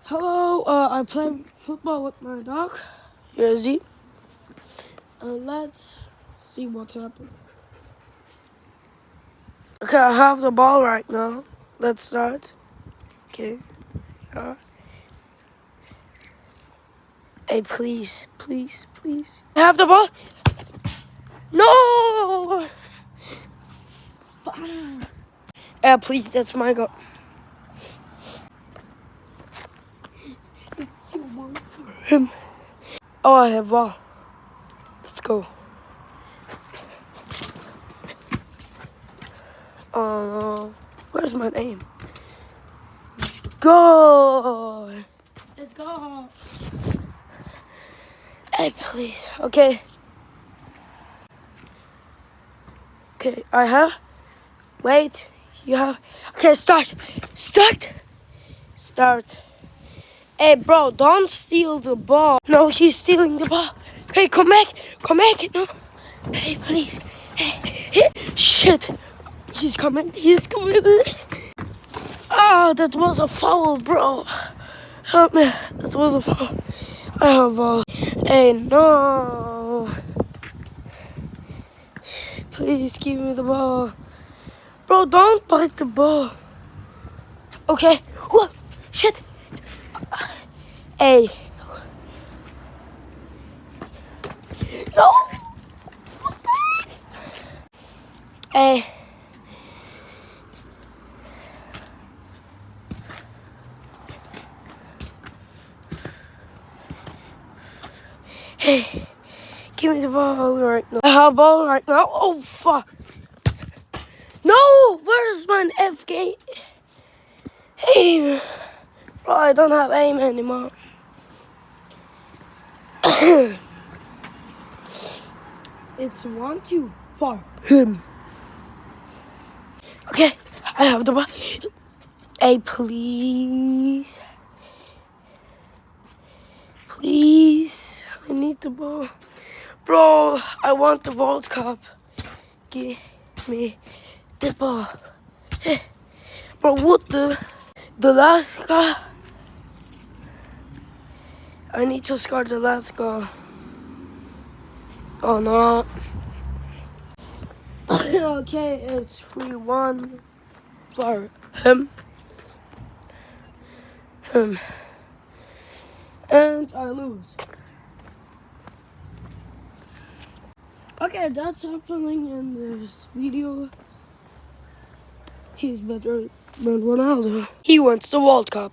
Hello, I play football with my dog. Here's he. Let's see what's happening. Okay, I have the ball right now. Let's start. Okay. Hey, please. I have the ball. No! Fine. Please, that's my goal. It's too long for him. Oh, I have ball. Let's go. Oh no. Where's my name? Go! Let's go. Hey, please. Okay. Okay, I have. Wait. You have. Okay, start. Hey, bro, don't steal the ball. No, she's stealing the ball. Hey, come back. No. Hey, please. Hey. Shit. He's coming. Ah, that was a foul, bro. Help me. That was a foul. I have a ball. Hey, no. Please give me the ball. Bro, don't bite the ball. Okay. Whoa. Shit. Hey. No. Hey. Hey. Give me the ball right now. I have a ball right now. Oh, fuck. No. Where's my FK? Aim. Bro, I don't have aim anymore. It's 1-2 for him. Okay, I have the ball. Hey, please. I need the ball. Bro, I want the World Cup. Give me the ball. Hey. Bro, what the last goal? I need to score the last goal. Oh no. Okay, it's 3-1 for him. And I lose. Okay, that's happening in this video. He's better than Ronaldo. He wants the World Cup.